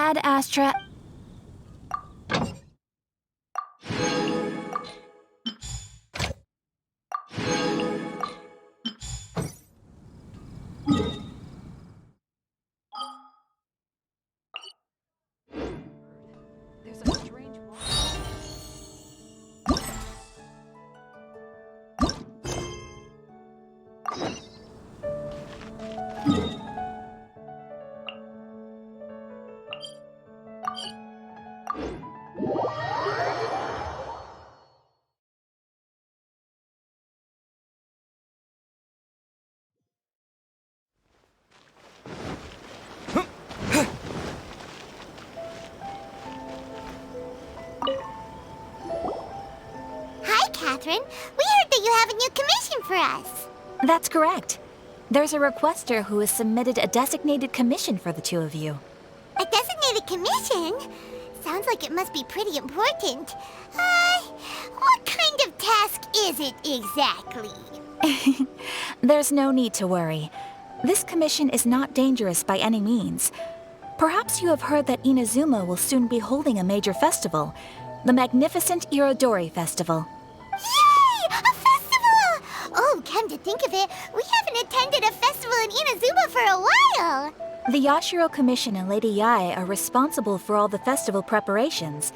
Ad Astra... There's a strange wall. Hi, Catherine. We heard that you have a new commission for us. That's correct. There's a requester who has submitted a designated commission for the two of you. A designated commission? Sounds like it must be pretty important. What kind of task is it exactly? There's no need to worry. This commission is not dangerous by any means. Perhaps you have heard that Inazuma will soon be holding a major festival, the magnificent Irodori Festival. Yay! A festival! Oh, come to think of it, we haven't attended a festival in Inazuma for a while. The Yashiro Commission and Lady Yae are responsible for all the festival preparations.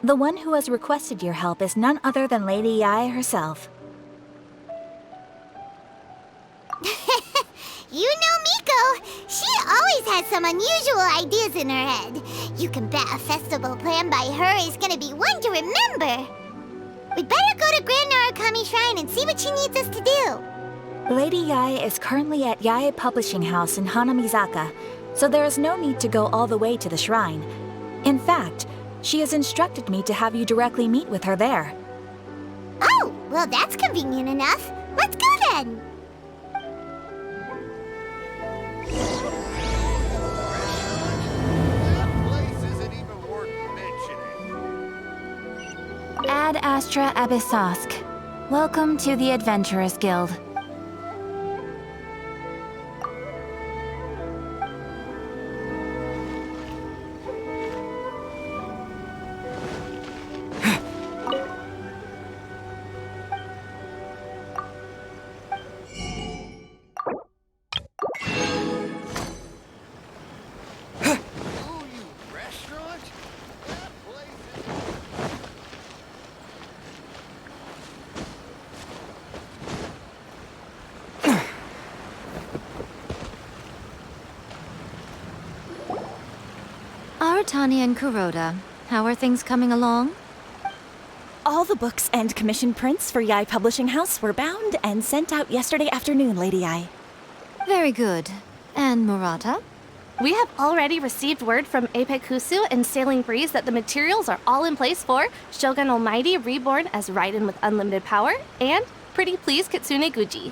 The one who has requested your help is none other than Lady Yae herself. You know Miko. She always has some unusual ideas in her head. You can bet a festival planned by her is gonna be one to remember. We'd better go to Grand Narukami Shrine and see what she needs us to do. Lady Yae is currently at Yae Publishing House in Hanamizaka, so there is no need to go all the way to the shrine. In fact, she has instructed me to have you directly meet with her there. Oh, well that's convenient enough. Let's go then. That place isn't even worth mentioning. Ad Astra Abyssosk. Welcome to the Adventurers Guild. Ooh, you restaurant? That place is... Aratani and Kuroda, how are things coming along? All the books and commission prints for Yae Publishing House were bound and sent out yesterday afternoon, Lady Yae. Very good. And Murata? We have already received word from Apekusu and Sailing Breeze that the materials are all in place for Shogun Almighty Reborn as Raiden with Unlimited Power and Pretty Please Kitsune Guji.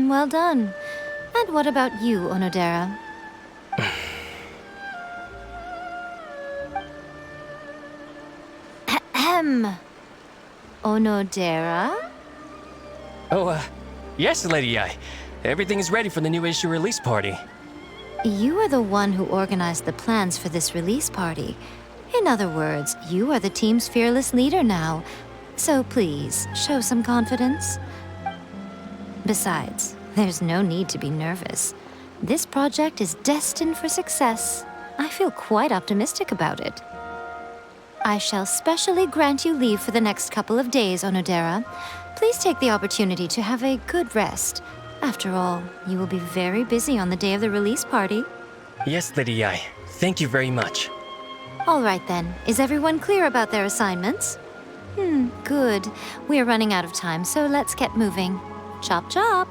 Well done. And what about you, Onodera? Ahem. Onodera? Oh, yes, Lady Yae. Everything is ready for the new issue release party. You are the one who organized the plans for this release party. In other words, you are the team's fearless leader now. So please, show some confidence. Besides, there's no need to be nervous. This project is destined for success. I feel quite optimistic about it. I shall specially grant you leave for the next couple of days, Onodera. Please take the opportunity to have a good rest. After all, you will be very busy on the day of the release party. Yes, Lady Yae. Thank you very much. All right then, is everyone clear about their assignments? Good. We are running out of time, so let's get moving. Chop chop!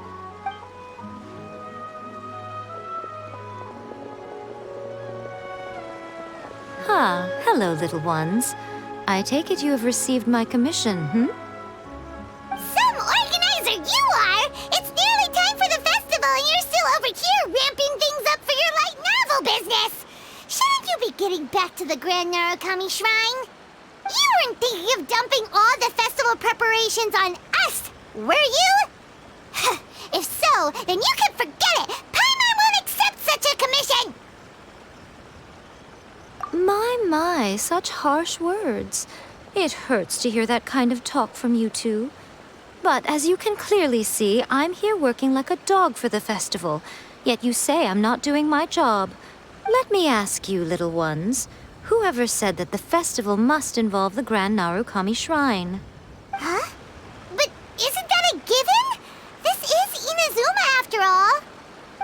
Hello, little ones. I take it you have received my commission, Some organizer you are! It's nearly time for the festival and you're still over here ramping things up for your light novel business! Shouldn't you you be getting back to the Grand Narukami Shrine? You weren't thinking of dumping all the festival preparations on us, were you? If so, then you can forget it! Paimon won't accept such a commission! My, such harsh words. It hurts to hear that kind of talk from you two. But as you can clearly see, I'm here working like a dog for the festival. Yet you say I'm not doing my job. Let me ask you, little ones, whoever said that the festival must involve the Grand Narukami Shrine? Huh? But isn't that a given? This is Inazuma after all.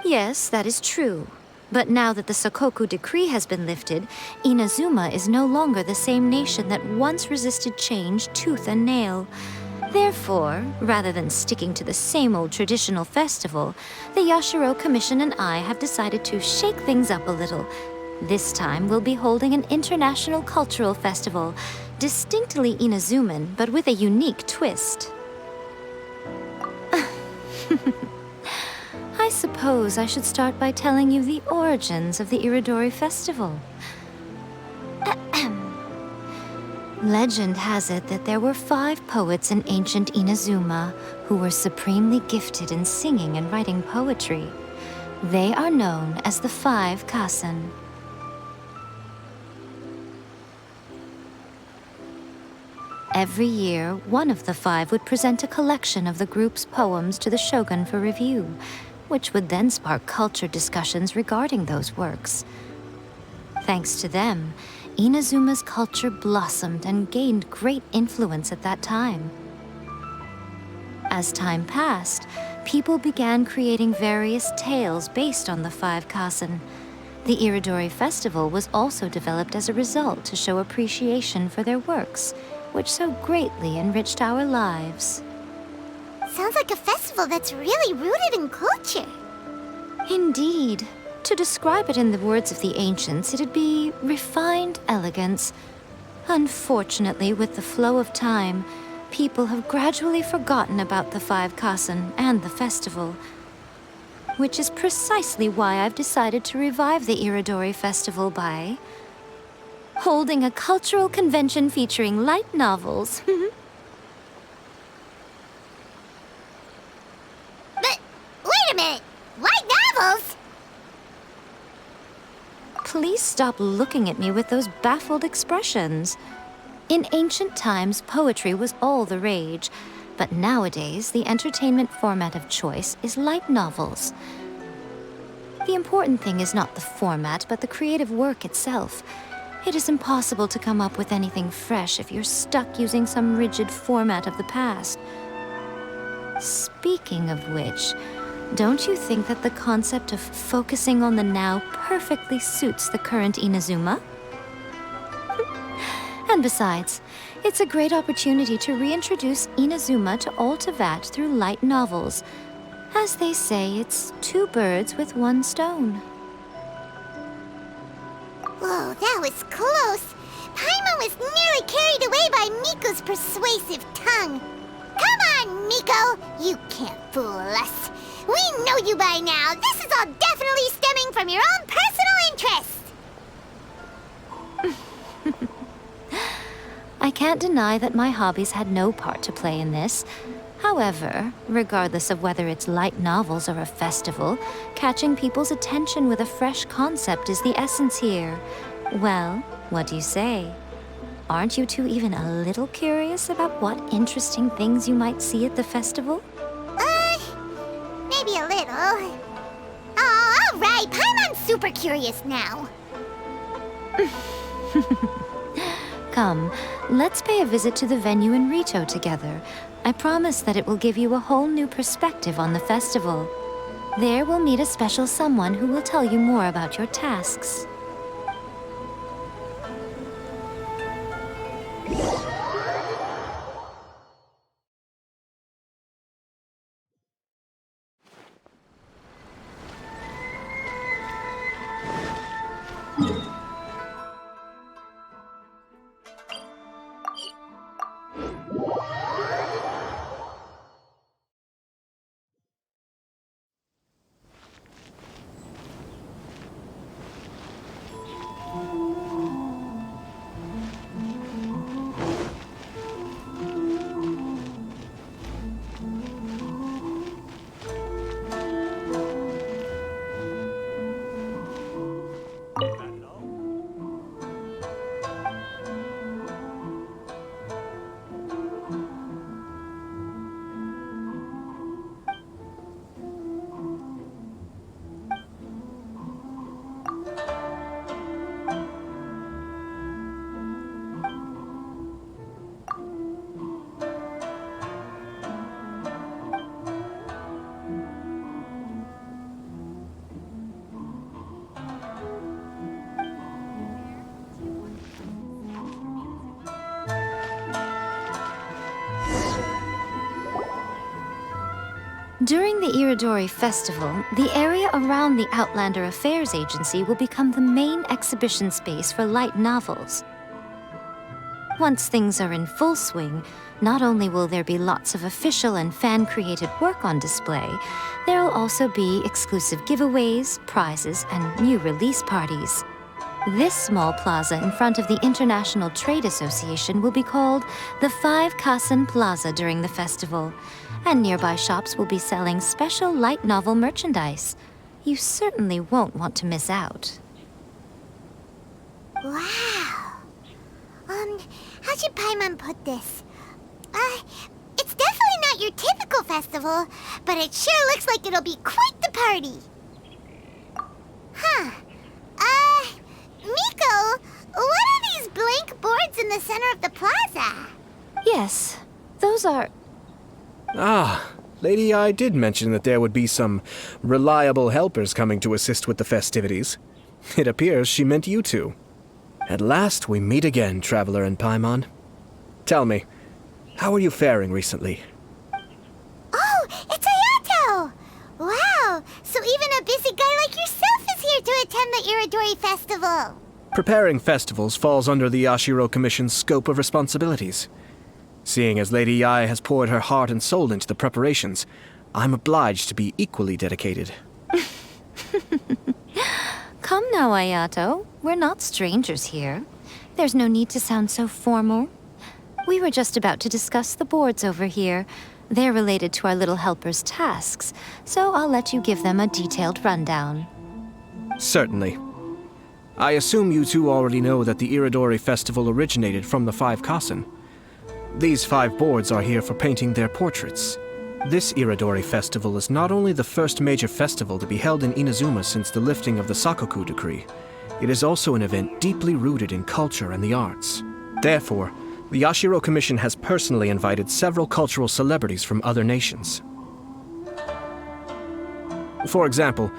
Yes, that is true. But now that the Suikou decree has been lifted, Inazuma is no longer the same nation that once resisted change tooth and nail. Therefore, rather than sticking to the same old traditional festival, the Yashiro Commission and I have decided to shake things up a little. This time, we'll be holding an international cultural festival, distinctly Inazuman, but with a unique twist. I suppose I should start by telling you the origins of the Irodori Festival. Legend has it that there were 5 poets in ancient Inazuma who were supremely gifted in singing and writing poetry. They are known as the Five Kasen. Every year, one of the 5 would present a collection of the group's poems to the shogun for review, which would then spark culture discussions regarding those works. Thanks to them, Inazuma's culture blossomed and gained great influence at that time. As time passed, people began creating various tales based on the Five Kasen. The Irodori Festival was also developed as a result to show appreciation for their works, which so greatly enriched our lives. Sounds like a festival that's really rooted in culture. Indeed. To describe it in the words of the ancients, it'd be refined elegance. Unfortunately, with the flow of time, people have gradually forgotten about the Five Kasen and the festival. Which is precisely why I've decided to revive the Irodori Festival by holding a cultural convention featuring light novels. But wait a minute! Light novels? Please stop looking at me with those baffled expressions. In ancient times, poetry was all the rage, but nowadays, the entertainment format of choice is light novels. The important thing is not the format, but the creative work itself. It is impossible to come up with anything fresh if you're stuck using some rigid format of the past. Speaking of which, don't you think that the concept of focusing on the now perfectly suits the current Inazuma? And besides, it's a great opportunity to reintroduce Inazuma to all Teyvat through light novels. As they say, it's 2 birds with 1 stone. Whoa, that was close. Paimon was nearly carried away by Miko's persuasive tongue. Come on, Miko! You can't fool us. We know you by now. This is all definitely stemming from your own personal interest. I can't deny that my hobbies had no part to play in this. However, regardless of whether it's light novels or a festival, catching people's attention with a fresh concept is the essence here. Well, what do you say? Aren't you two even a little curious about what interesting things you might see at the festival? Maybe a little. Oh, all right. Paimon's super curious now. Come, let's pay a visit to the venue in Rito together. I promise that it will give you a whole new perspective on the festival. There we'll meet a special someone who will tell you more about your tasks. During the Irodori Festival, the area around the Outlander Affairs Agency will become the main exhibition space for light novels. Once things are in full swing, not only will there be lots of official and fan-created work on display, there will also be exclusive giveaways, prizes, and new release parties. This small plaza in front of the International Trade Association will be called the Five Kasen Plaza during the festival, and nearby shops will be selling special light novel merchandise. You certainly won't want to miss out. Wow. How should Paimon put this? It's definitely not your typical festival, but it sure looks like it'll be quite the party. Huh. Miko, what are these blank boards in the center of the plaza? Yes, those are... Ah, Lady I did mention that there would be some reliable helpers coming to assist with the festivities. It appears she meant you two. At last we meet again, Traveler and Paimon. Tell me, how are you faring recently? Oh, it's Ayato! Wow, so even a busy guy like yourself is here to attend the Irodori Festival. Preparing festivals falls under the Yashiro Commission's scope of responsibilities. Seeing as Lady Ai has poured her heart and soul into the preparations, I'm obliged to be equally dedicated. Come now, Ayato. We're not strangers here. There's no need to sound so formal. We were just about to discuss the boards over here. They're related to our little helper's tasks, so I'll let you give them a detailed rundown. Certainly. I assume you two already know that the Irodori Festival originated from the Five Kasen. These 5 boards are here for painting their portraits. This Irodori Festival is not only the first major festival to be held in Inazuma since the lifting of the Sakoku decree, it is also an event deeply rooted in culture and the arts. Therefore, the Yashiro Commission has personally invited several cultural celebrities from other nations. For example,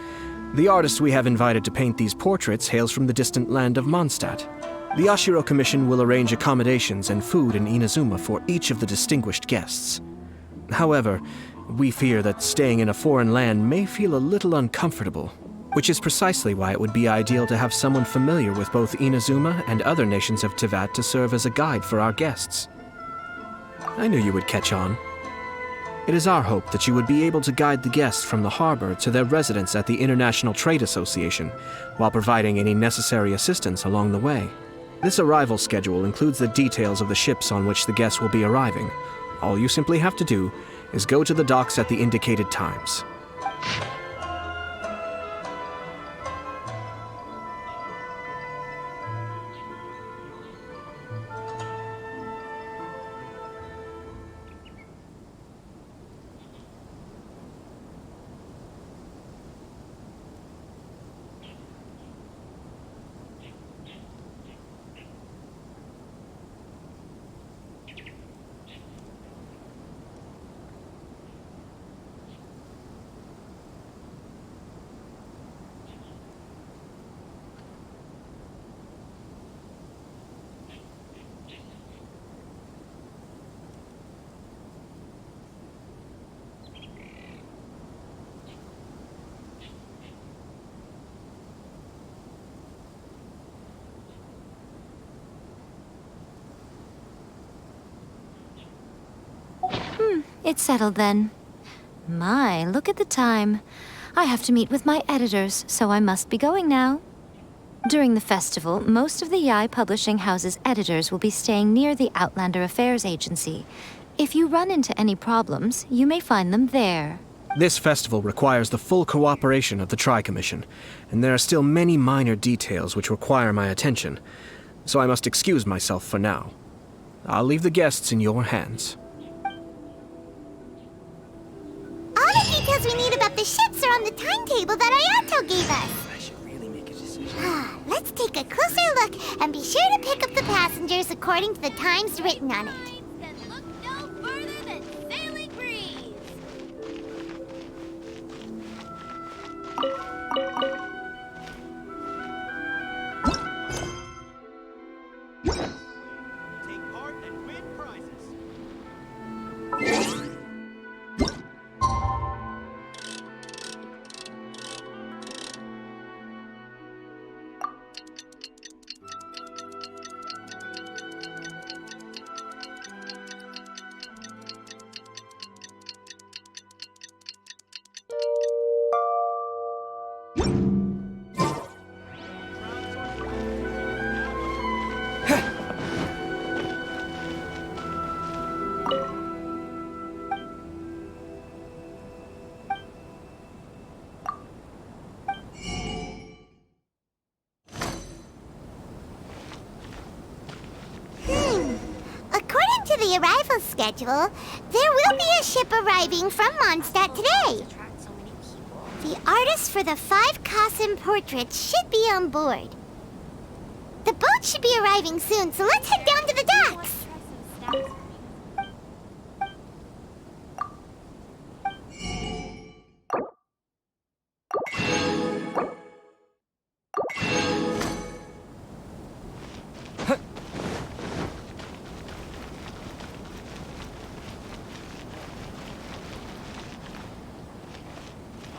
the artist we have invited to paint these portraits hails from the distant land of Mondstadt. The Yashiro Commission will arrange accommodations and food in Inazuma for each of the distinguished guests. However, we fear that staying in a foreign land may feel a little uncomfortable, which is precisely why it would be ideal to have someone familiar with both Inazuma and other nations of Teyvat to serve as a guide for our guests. I knew you would catch on. It is our hope that you would be able to guide the guests from the harbor to their residence at the International Trade Association, while providing any necessary assistance along the way. This arrival schedule includes the details of the ships on which the guests will be arriving. All you simply have to do is go to the docks at the indicated times. It's settled then. My, look at the time. I have to meet with my editors, so I must be going now. During the festival, most of the Yae Publishing House's editors will be staying near the Outlander Affairs Agency. If you run into any problems, you may find them there. This festival requires the full cooperation of the Tri-Commission, and there are still many minor details which require my attention, so I must excuse myself for now. I'll leave the guests in your hands. All the details we need about the ships are on the timetable that Ayato gave us. I should really make a decision. Let's take a closer look and be sure to pick up the passengers according to the times written on it. Then look no further than Sailing Breeze. Take part and win prizes. the arrival schedule, there will be a ship arriving from Mondstadt today. The artist for the Five Kasen portraits should be on board. The boat should be arriving soon, so let's head down to the docks.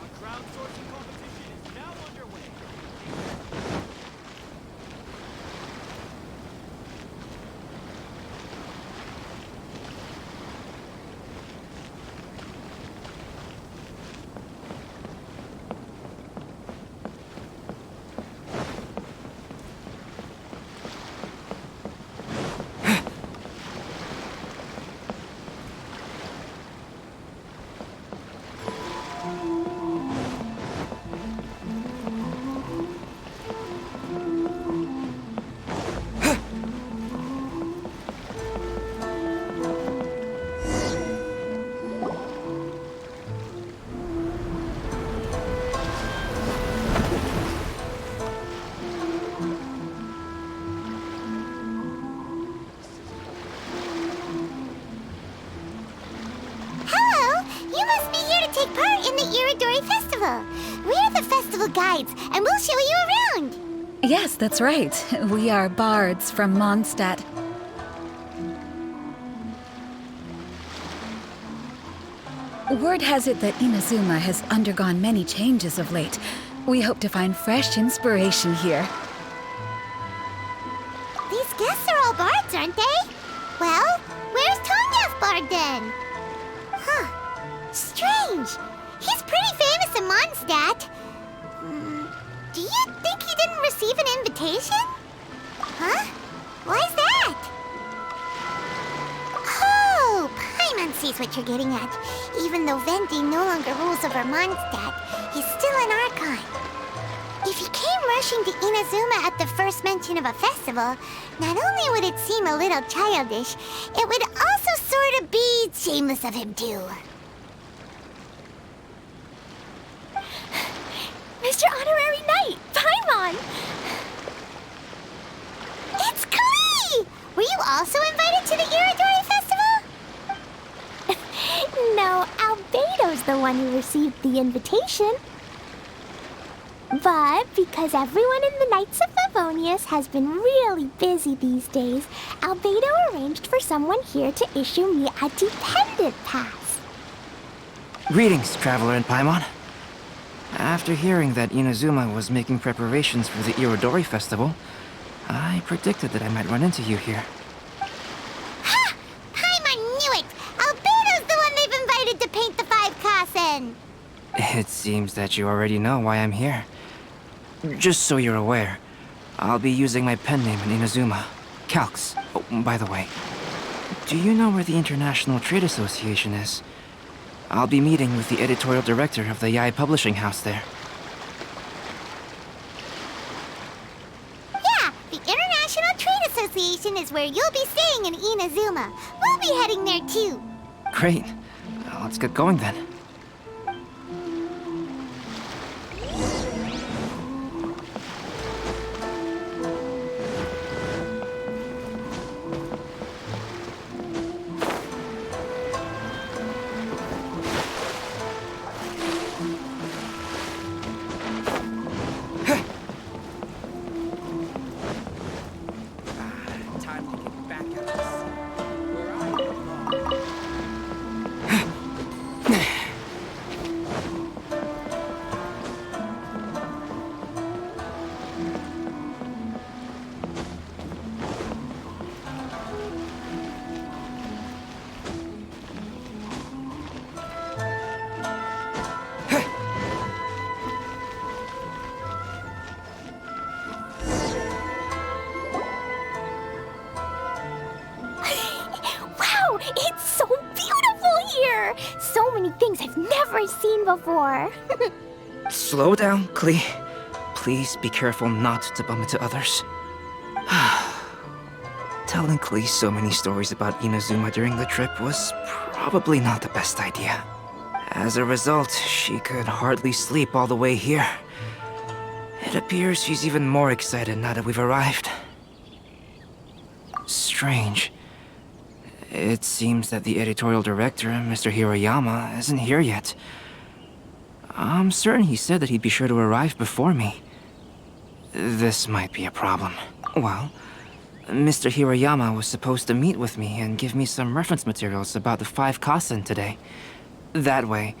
Our crowdsourcing competition is now underway. Hello! You must be here to take part in the Irodori Festival. We're the festival guides, and we'll show you around. Yes, that's right. We are bards from Mondstadt. Word has it that Inazuma has undergone many changes of late. We hope to find fresh inspiration here. These guests are all bards, aren't they? Well, where's Tonya's bard then? Huh. Strange. He's pretty famous in Mondstadt. Do you think he didn't receive an invitation? Huh? Why's that? Oh, Paimon sees what you're getting at. Even though Venti no longer rules over Mondstadt, he's still an Archon. If he came rushing to Inazuma at the first mention of a festival, not only would it seem a little childish, it would also sort of be shameless of him too. Mr. Honorary Knight, Paimon! It's Klee! Were you also invited to the Irodori Festival? No, Albedo's the one who received the invitation. But because everyone in the Knights of Favonius has been really busy these days, Albedo arranged for someone here to issue me a dependent pass. Greetings, Traveler and Paimon. After hearing that Inazuma was making preparations for the Irodori Festival, I predicted that I might run into you here. Ha! Paimon knew it! Albedo's the one they've invited to paint the Five Kasen! It seems that you already know why I'm here. Just so you're aware, I'll be using my pen name in Inazuma, Calx. Oh, by the way, do you know where the International Trade Association is? I'll be meeting with the editorial director of the Yae publishing house there. Yeah, the International Trade Association is where you'll be staying in Inazuma. We'll be heading there too. Great. Let's get going then. Time to get back at this. Where I belong. Wow, it's so beautiful here! So many things I've never seen before. Slow down, Klee. Please be careful not to bump into others. Telling Klee so many stories about Inazuma during the trip was probably not the best idea. As a result, she could hardly sleep all the way here. It appears she's even more excited now that we've arrived. Strange. It seems that the editorial director, Mr. Hiroyama, isn't here yet. I'm certain he said that he'd be sure to arrive before me. This might be a problem. Well, Mr. Hiroyama was supposed to meet with me and give me some reference materials about the Five Kasen today. That way,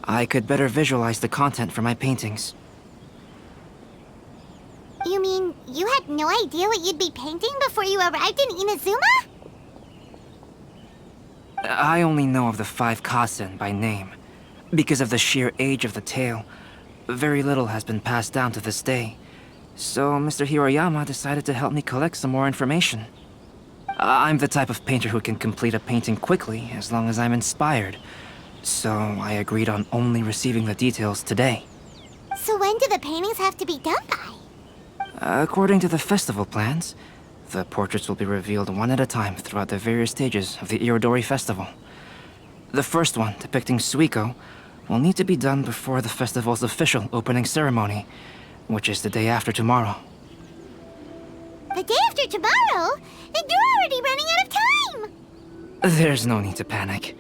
I could better visualize the content for my paintings. You mean you had no idea what you'd be painting before you arrived in Inazuma? I only know of the Five Kasen by name. Because of the sheer age of the tale, very little has been passed down to this day. So Mr. Hiroyama decided to help me collect some more information. I'm the type of painter who can complete a painting quickly as long as I'm inspired. So I agreed on only receiving the details today. So when do the paintings have to be done by? According to the festival plans, the portraits will be revealed one at a time throughout the various stages of the Irodori Festival. The first one, depicting Suikou, will need to be done before the festival's official opening ceremony, which is the day after tomorrow. The day after tomorrow? Then you're already running out of time! There's no need to panic.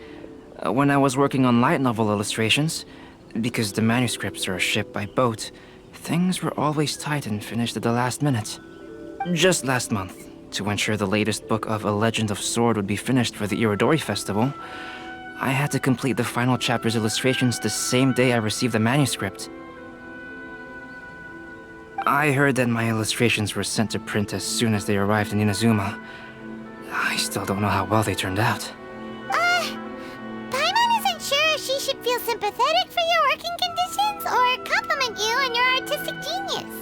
When I was working on light novel illustrations, because the manuscripts are shipped by boat, things were always tight and finished at the last minute. Just last month, to ensure the latest book of A Legend of Sword would be finished for the Irodori Festival, I had to complete the final chapter's illustrations the same day I received the manuscript. I heard that my illustrations were sent to print as soon as they arrived in Inazuma. I still don't know how well they turned out. Paimon isn't sure if she should feel sympathetic for your working conditions or compliment you on your artistic genius.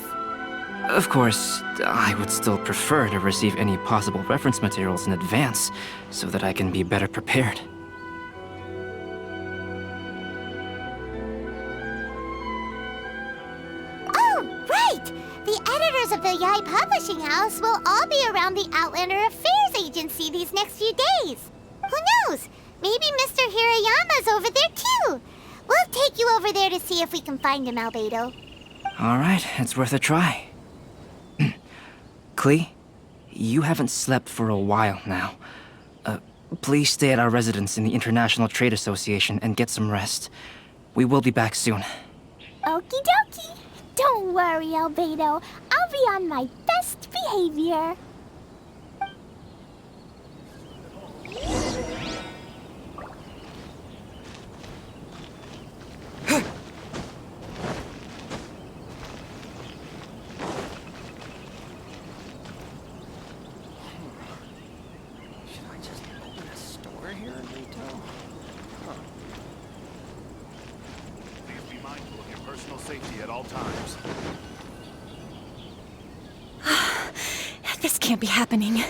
Of course, I would still prefer to receive any possible reference materials in advance, so that I can be better prepared. Oh, right! The editors of the Yai Publishing House will all be around the Outlander Affairs Agency these next few days. Who knows? Maybe Mr. Hiroyama's over there too. We'll take you over there to see if we can find him, Albedo. Alright, it's worth a try. Klee, you haven't slept for a while now. Please stay at our residence in the International Trade Association and get some rest. We will be back soon. Okie dokie. Don't worry, Albedo. I'll be on my best behavior. Safety at all times. This can't be happening.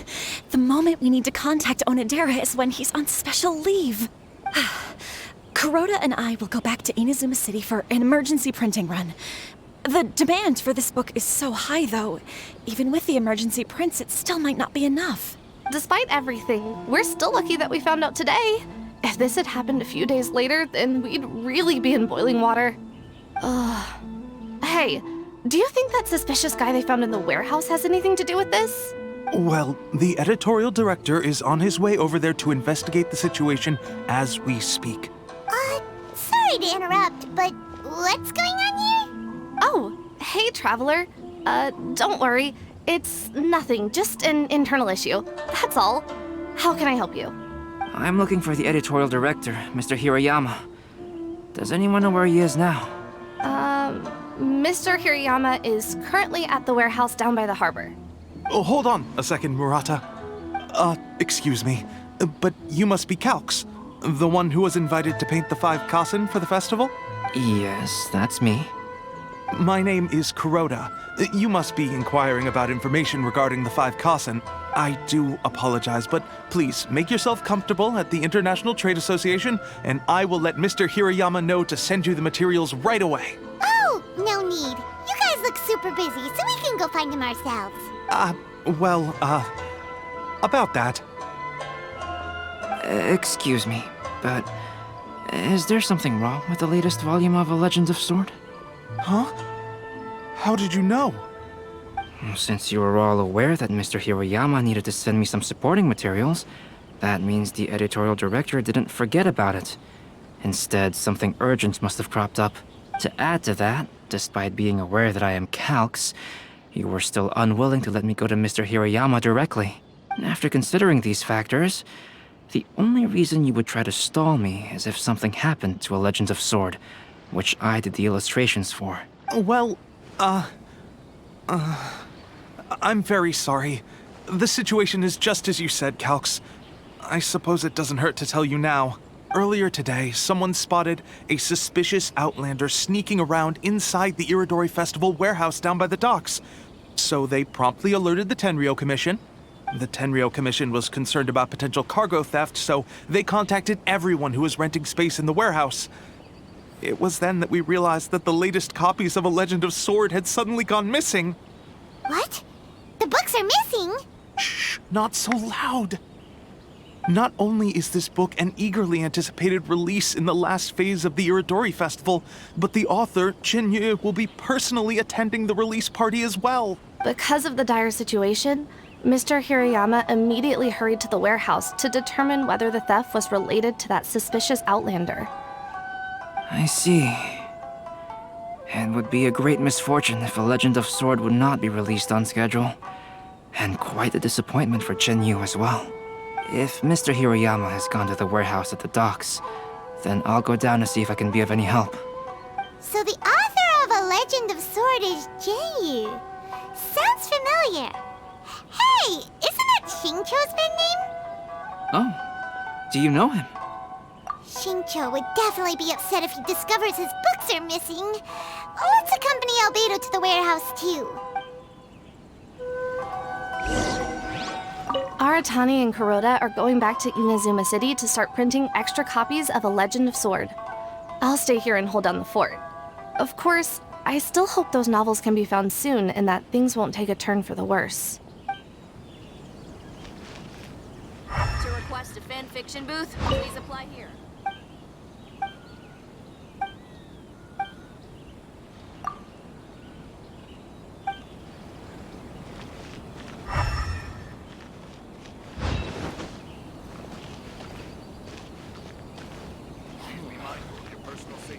The moment we need to contact Onodera is when he's on special leave. Kuroda and I will go back to Inazuma City for an emergency printing run. The demand for this book is so high, though. Even with the emergency prints, it still might not be enough. Despite everything, we're still lucky that we found out today. If this had happened a few days later, then we'd really be in boiling water. Hey, do you think that suspicious guy they found in the warehouse has anything to do with this? Well, the editorial director is on his way over there to investigate the situation as we speak. Sorry to interrupt, but what's going on here? Oh, hey, Traveler. Don't worry. It's nothing, just an internal issue. That's all. How can I help you? I'm looking for the editorial director, Mr. Hiroyama. Does anyone know where he is now? Mr. Hiroyama is currently at the warehouse down by the harbor. Oh, hold on a second, Murata. Excuse me, but you must be Calx, the one who was invited to paint the Five Kasen for the festival? Yes, that's me. My name is Kuroda. You must be inquiring about information regarding the Five Kasen. I do apologize, but please make yourself comfortable at the International Trade Association, and I will let Mr. Hiroyama know to send you the materials right away. Oh, no need. You guys look super busy, so we can go find him ourselves. about that. Excuse me, but is there something wrong with the latest volume of A Legend of Sword? Huh? How did you know? Since you were all aware that Mr. Hiroyama needed to send me some supporting materials, that means the editorial director didn't forget about it. Instead, something urgent must have cropped up. To add to that, despite being aware that I am Calx, you were still unwilling to let me go to Mr. Hiroyama directly. After considering these factors, the only reason you would try to stall me is if something happened to A Legend of Sword, which I did the illustrations for. Well, I'm very sorry. The situation is just as you said, Calx. I suppose it doesn't hurt to tell you now. Earlier today, someone spotted a suspicious outlander sneaking around inside the Irodori Festival warehouse down by the docks. So they promptly alerted the Tenryou Commission. The Tenryou Commission was concerned about potential cargo theft, so they contacted everyone who was renting space in the warehouse. It was then that we realized that the latest copies of A Legend of Sword had suddenly gone missing. What? The books are missing? Shh, not so loud. Not only is this book an eagerly anticipated release in the last phase of the Irodori Festival, but the author, Chin-Yu, will be personally attending the release party as well. Because of the dire situation, Mr. Hiroyama immediately hurried to the warehouse to determine whether the theft was related to that suspicious outlander. I see. It would be a great misfortune if A Legend of Sword would not be released on schedule. And quite a disappointment for Chin-Yu as well. If Mr. Hiroyama has gone to the warehouse at the docks, then I'll go down to see if I can be of any help. So the author of A Legend of Sword is J.U. Sounds familiar. Hey, isn't that Xingqiu's pen name? Oh, do you know him? Xingqiu would definitely be upset if he discovers his books are missing. Let's accompany Albedo to the warehouse, too. Aratani and Kuroda are going back to Inazuma City to start printing extra copies of A Legend of Sword. I'll stay here and hold down the fort. Of course, I still hope those novels can be found soon and that things won't take a turn for the worse. To request a fanfiction booth, please apply here.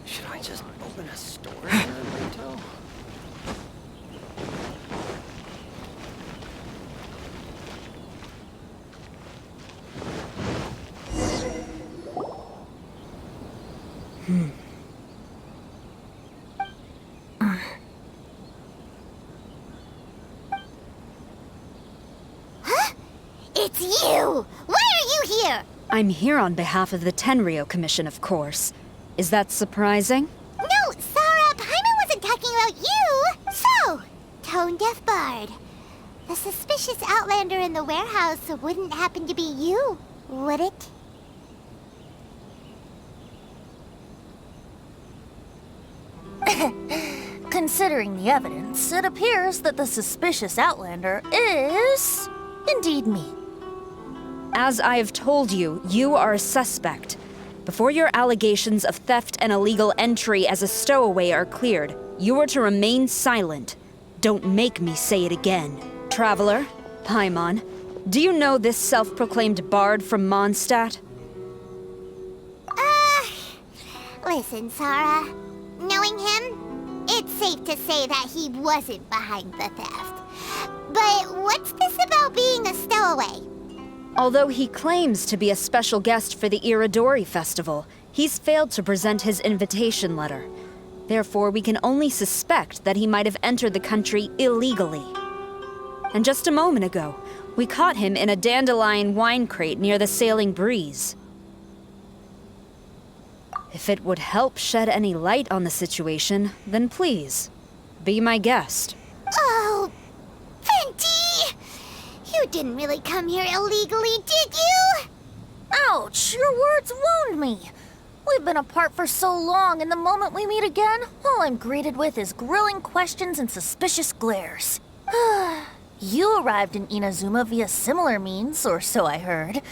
Should I just open a store here in Rinto? Huh? It's you! Why are you here? I'm here on behalf of the Tenryou Commission, of course. Is that surprising? No, Sarah, Paimon wasn't talking about you! So, tone-deaf bard. The suspicious outlander in the warehouse wouldn't happen to be you, would it? Considering the evidence, it appears that the suspicious outlander is indeed me. As I have told you, you are a suspect. Before your allegations of theft and illegal entry as a stowaway are cleared, you are to remain silent. Don't make me say it again. Traveler, Paimon, do you know this self-proclaimed bard from Mondstadt? Listen, Sarah. Knowing him, it's safe to say that he wasn't behind the theft. But what's this about being a stowaway? Although he claims to be a special guest for the Irodori Festival, he's failed to present his invitation letter. Therefore, we can only suspect that he might have entered the country illegally. And just a moment ago, we caught him in a dandelion wine crate near the Sailing Breeze. If it would help shed any light on the situation, then please, be my guest. Oh, Venti! You didn't really come here illegally, did you? Ouch, your words wound me. We've been apart for so long, and the moment we meet again, all I'm greeted with is grilling questions and suspicious glares. You arrived in Inazuma via similar means, or so I heard.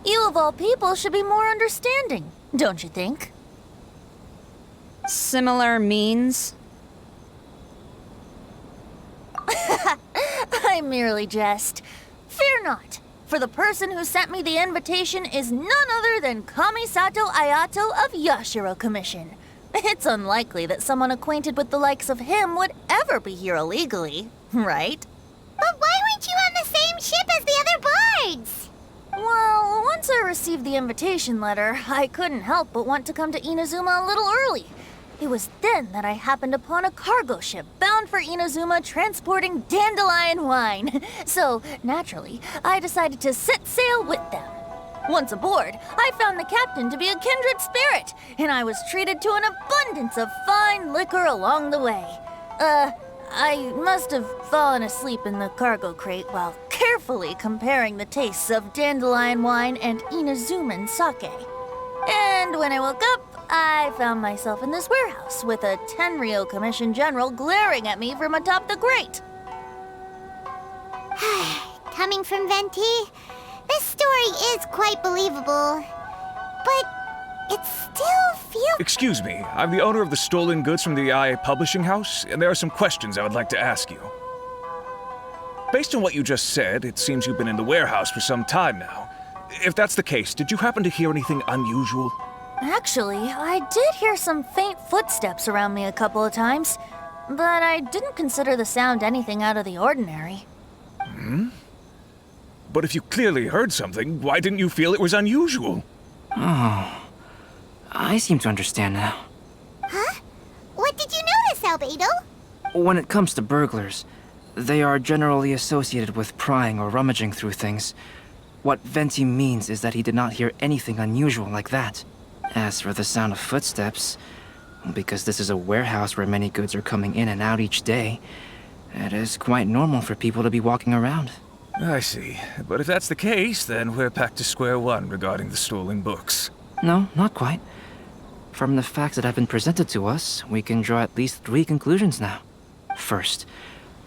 You of all people should be more understanding, don't you think? Similar means? I merely jest. Fear not, for the person who sent me the invitation is none other than Kamisato Ayato of Yashiro Commission. It's unlikely that someone acquainted with the likes of him would ever be here illegally, right? But why weren't you on the same ship as the other bards? Well, once I received the invitation letter, I couldn't help but want to come to Inazuma a little early. It was then that I happened upon a cargo ship bound for Inazuma transporting dandelion wine. So, naturally, I decided to set sail with them. Once aboard, I found the captain to be a kindred spirit, and I was treated to an abundance of fine liquor along the way. I must have fallen asleep in the cargo crate while carefully comparing the tastes of dandelion wine and Inazuman sake. And when I woke up, I found myself in this warehouse with a Tenryou Commission general glaring at me from atop the grate. Coming from Venti, this story is quite believable, but it still feels... Excuse me, I'm the owner of the stolen goods from the IA publishing house, and there are some questions I would like to ask you. Based on what you just said, it seems you've been in the warehouse for some time now. If that's the case, did you happen to hear anything unusual? Actually, I did hear some faint footsteps around me a couple of times, but I didn't consider the sound anything out of the ordinary. But if you clearly heard something, why didn't you feel it was unusual? Oh, I seem to understand now. Huh? What did you notice, Albedo? When it comes to burglars, they are generally associated with prying or rummaging through things. What Venti means is that he did not hear anything unusual like that. As for the sound of footsteps, because this is a warehouse where many goods are coming in and out each day, it is quite normal for people to be walking around. I see. But if that's the case, then we're back to square one regarding the stolen books. No, not quite. From the facts that have been presented to us, we can draw at least 3 conclusions now. First,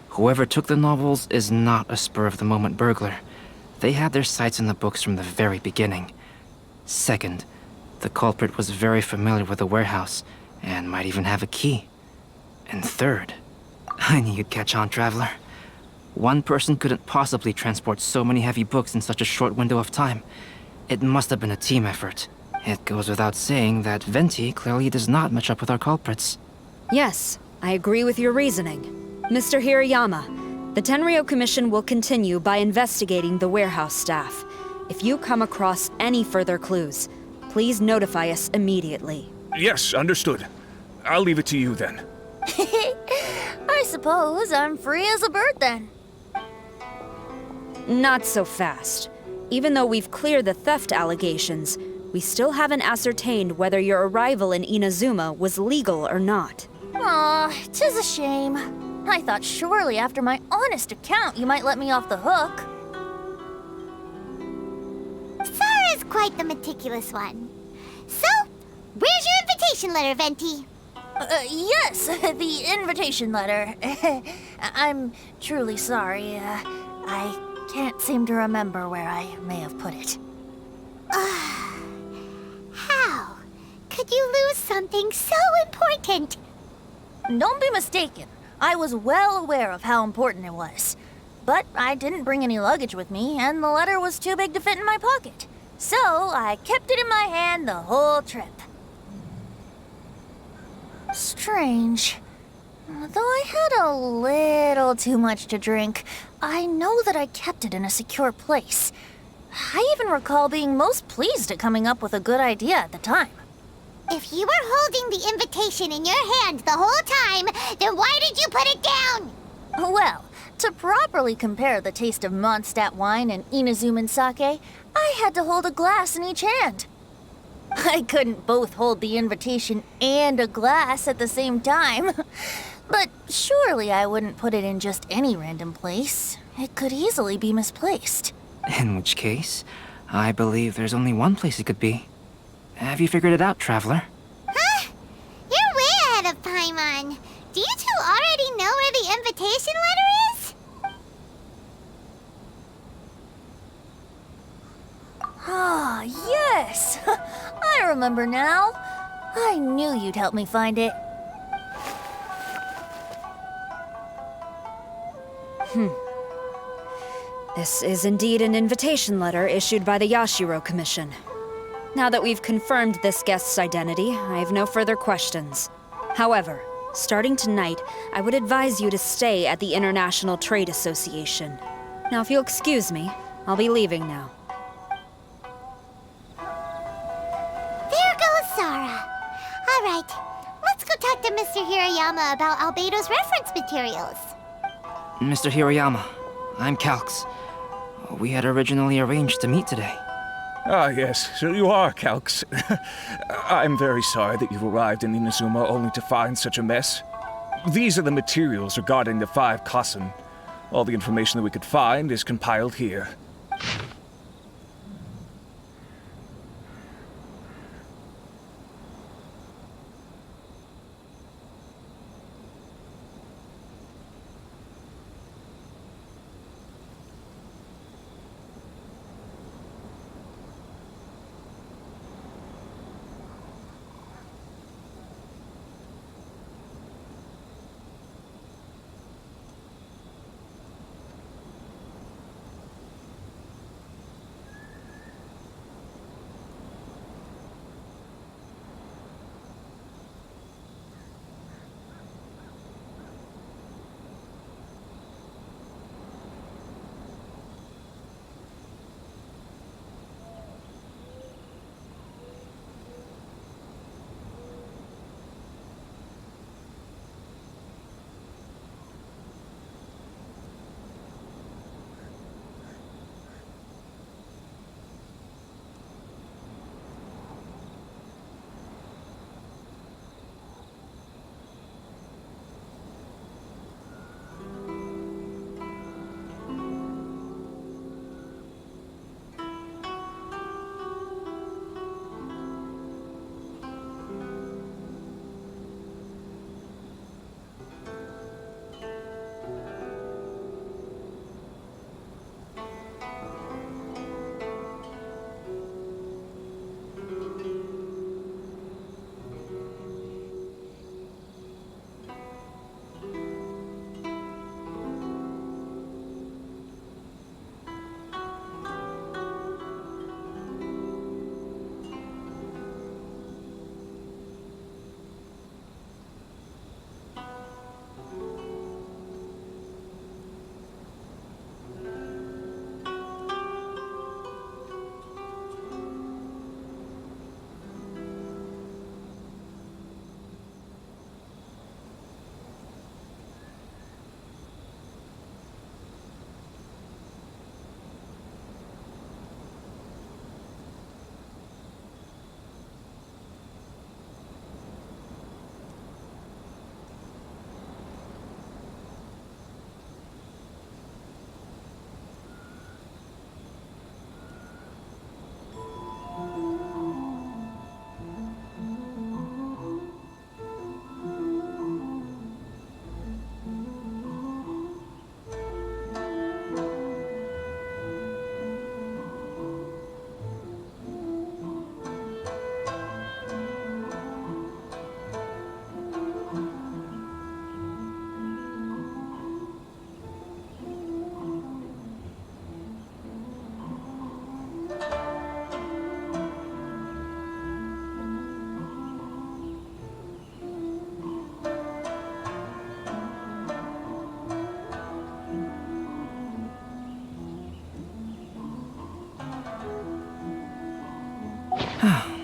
whoever took the novels is not a spur-of-the-moment burglar. They had their sights on the books from the very beginning. Second, the culprit was very familiar with the warehouse, and might even have a key. And third, I knew you'd catch on, Traveler. One person couldn't possibly transport so many heavy books in such a short window of time. It must have been a team effort. It goes without saying that Venti clearly does not match up with our culprits. Yes, I agree with your reasoning. Mr. Hirayama, the Tenryou Commission will continue by investigating the warehouse staff. If you come across any further clues, please notify us immediately. Yes, understood. I'll leave it to you then. I suppose I'm free as a bird then. Not so fast. Even though we've cleared the theft allegations, we still haven't ascertained whether your arrival in Inazuma was legal or not. Aw, 'tis a shame. I thought surely after my honest account you might let me off the hook. Sara's quite the meticulous one. So, where's your invitation letter, Venti? Yes, the invitation letter. I'm truly sorry. I can't seem to remember where I may have put it. How could you lose something so important? Don't be mistaken. I was well aware of how important it was. But I didn't bring any luggage with me, and the letter was too big to fit in my pocket. So I kept it in my hand the whole trip. Strange. Though I had a little too much to drink, I know that I kept it in a secure place. I even recall being most pleased at coming up with a good idea at the time. If you were holding the invitation in your hand the whole time, then why did you put it down? Well, to properly compare the taste of Mondstadt wine and Inazuman sake, I had to hold a glass in each hand. I couldn't both hold the invitation and a glass at the same time. But surely I wouldn't put it in just any random place. It could easily be misplaced. In which case, I believe there's only one place it could be. Have you figured it out, Traveler? Huh? You're way ahead of Paimon. Do you two already know where the invitation letter is? Ah, yes! I remember now. I knew you'd help me find it. This is indeed an invitation letter issued by the Yashiro Commission. Now that we've confirmed this guest's identity, I have no further questions. However, starting tonight, I would advise you to stay at the International Trade Association. Now, if you'll excuse me, I'll be leaving now. There goes Sara. All right, let's go talk to Mr. Hirayama about Albedo's reference materials. Mr. Hiroyama, I'm Calx. We had originally arranged to meet today. Ah, yes, so you are Calx. I'm very sorry that you've arrived in Inazuma only to find such a mess. These are the materials regarding the Five Kasen. All the information that we could find is compiled here.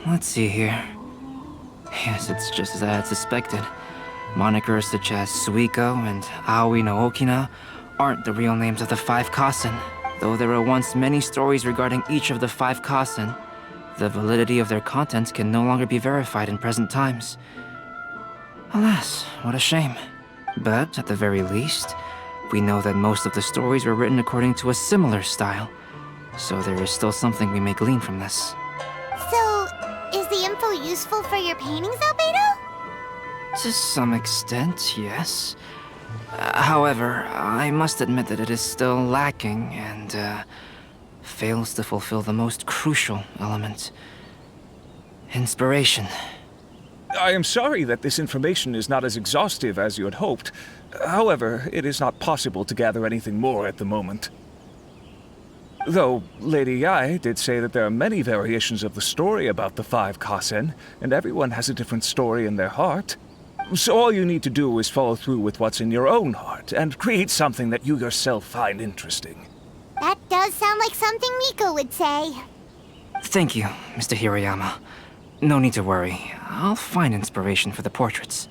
Let's see here. Yes, it's just as I had suspected. Monikers such as Suikou and Aoi no Okina aren't the real names of the Five Kasen. Though there were once many stories regarding each of the Five Kasen, the validity of their contents can no longer be verified in present times. Alas, what a shame. But at the very least, we know that most of the stories were written according to a similar style. So there is still something we may glean from this. So, is the info useful for your paintings, Albedo? To some extent, yes. However, I must admit that it is still lacking, and fails to fulfill the most crucial element. Inspiration. I am sorry that this information is not as exhaustive as you had hoped. However, it is not possible to gather anything more at the moment. Though Lady Yae did say that there are many variations of the story about the Five Kasen, and everyone has a different story in their heart. So all you need to do is follow through with what's in your own heart, and create something that you yourself find interesting. That does sound like something Miko would say. Thank you, Mr. Hirayama. No need to worry. I'll find inspiration for the portraits.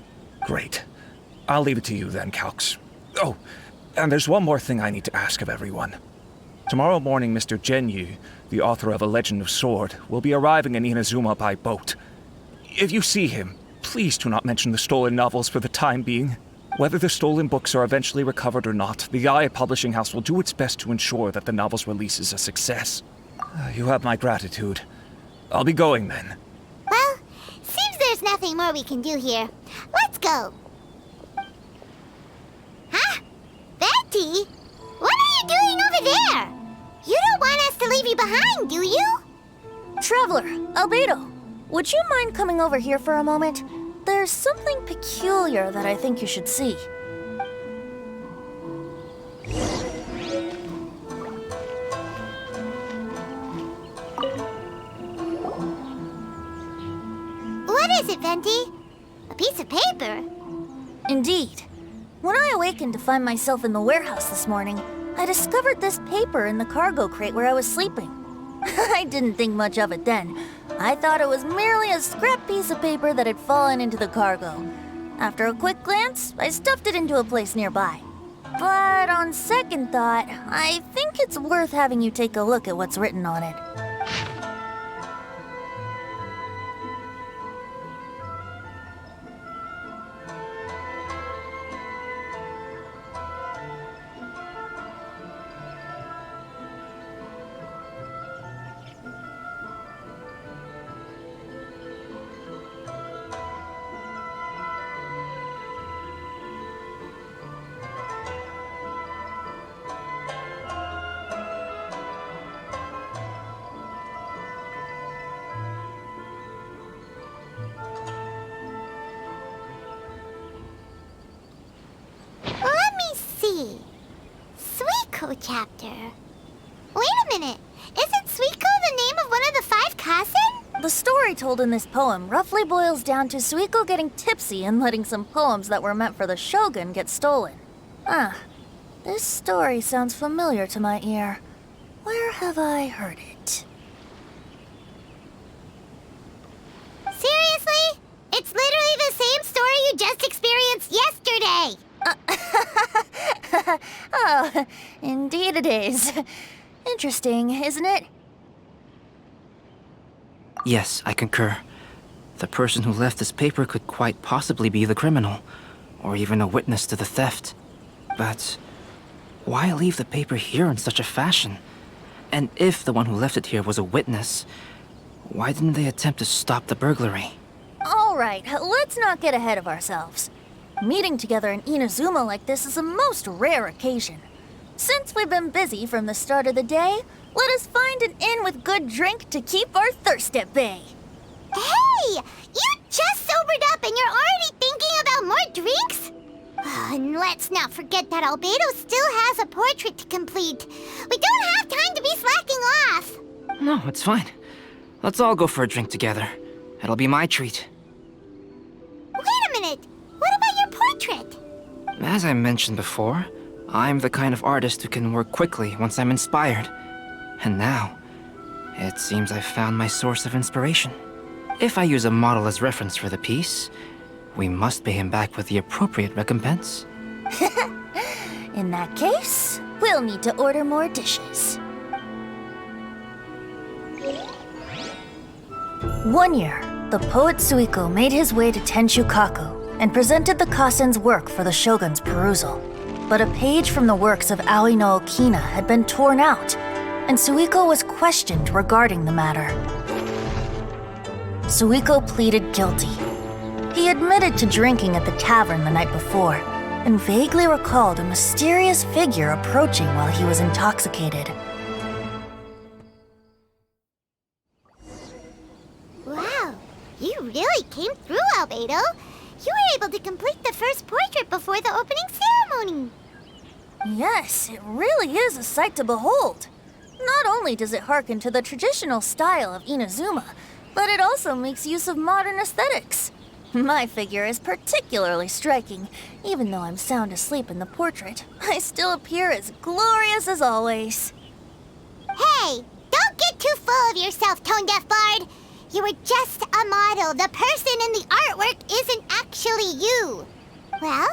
Great. I'll leave it to you then, Calx. Oh, and there's one more thing I need to ask of everyone. Tomorrow morning, Mr. Genyu, the author of A Legend of Sword, will be arriving in Inazuma by boat. If you see him, please do not mention the stolen novels for the time being. Whether the stolen books are eventually recovered or not, the Yae Publishing House will do its best to ensure that the novel's release is a success. You have my gratitude. I'll be going then. Well, seems there's nothing more we can do here. Let's go. Huh? Betty? What are you doing over there? You don't want us to leave you behind, do you? Traveler, Albedo, would you mind coming over here for a moment? There's something peculiar that I think you should see. What is it, Venti? A piece of paper? Indeed. When I awakened to find myself in the warehouse this morning, I discovered this paper in the cargo crate where I was sleeping. I didn't think much of it then. I thought it was merely a scrap piece of paper that had fallen into the cargo. After a quick glance, I stuffed it into a place nearby. But on second thought, I think it's worth having you take a look at what's written on it. Suikou chapter. Wait a minute. Isn't Suikou the name of one of the Five Kasen? The story told in this poem roughly boils down to Suikou getting tipsy and letting some poems that were meant for the shogun get stolen. This story sounds familiar to my ear. Where have I heard it? Seriously? It's literally the same story you just experienced yesterday! Oh, indeed it is. Interesting, isn't it? Yes, I concur. The person who left this paper could quite possibly be the criminal, or even a witness to the theft. But why leave the paper here in such a fashion? And if the one who left it here was a witness, why didn't they attempt to stop the burglary? All right, let's not get ahead of ourselves. Meeting together in Inazuma like this is a most rare occasion. Since we've been busy from the start of the day, let us find an inn with good drink to keep our thirst at bay. Hey! You just sobered up and you're already thinking about more drinks? And let's not forget that Albedo still has a portrait to complete. We don't have time to be slacking off. No, it's fine. Let's all go for a drink together. It'll be my treat. Wait a minute. What about your portrait? As I mentioned before, I'm the kind of artist who can work quickly once I'm inspired. And now, it seems I've found my source of inspiration. If I use a model as reference for the piece, we must pay him back with the appropriate recompense. In that case, we'll need to order more dishes. One year, the poet Suikou made his way to Tincture and presented the Kasen's work for the shogun's perusal. But a page from the works of Aoi no Okina had been torn out, and Suikou was questioned regarding the matter. Suikou pleaded guilty. He admitted to drinking at the tavern the night before, and vaguely recalled a mysterious figure approaching while he was intoxicated. came through, Albedo. You were able to complete the first portrait before the opening ceremony. Yes, it really is a sight to behold. Not only does it harken to the traditional style of Inazuma, but it also makes use of modern aesthetics. My figure is particularly striking. Even though I'm sound asleep in the portrait, I still appear as glorious as always. Hey, don't get too full of yourself, Tone Deaf Bard. You were just a model. The person in the artwork isn't actually you. Well,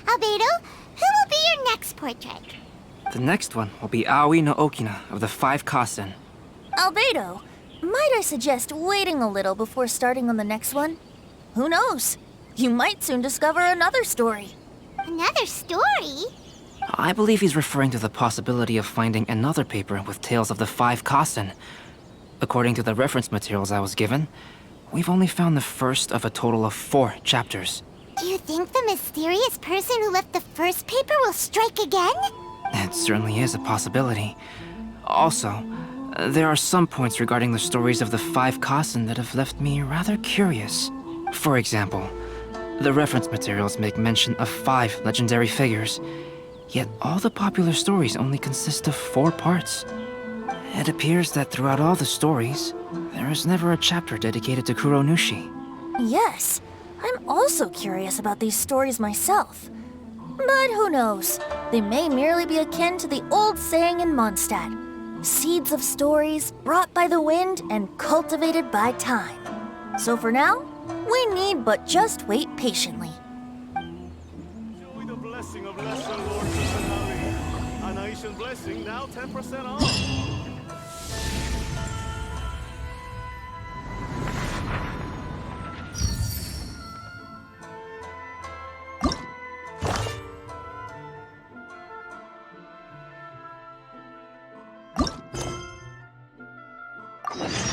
Albedo, who will be your next portrait? The next one will be Aoi no Okina of the Five Kasen. Albedo, might I suggest waiting a little before starting on the next one? Who knows? You might soon discover another story. Another story? I believe he's referring to the possibility of finding another paper with tales of the Five Kasen. According to the reference materials I was given, we've only found the first of a total of 4 chapters. Do you think the mysterious person who left the first paper will strike again? It certainly is a possibility. Also, there are some points regarding the stories of the Five Kasen that have left me rather curious. For example, the reference materials make mention of 5 legendary figures, yet all the popular stories only consist of 4 parts. It appears that throughout all the stories, there is never a chapter dedicated to Kuronushi. Yes, I'm also curious about these stories myself. But who knows? They may merely be akin to the old saying in Mondstadt. Seeds of stories brought by the wind and cultivated by time. So for now, we need but just wait patiently. Enjoy the blessing of Lesser Lord Kusanagi. An Aishan blessing now 10% off. You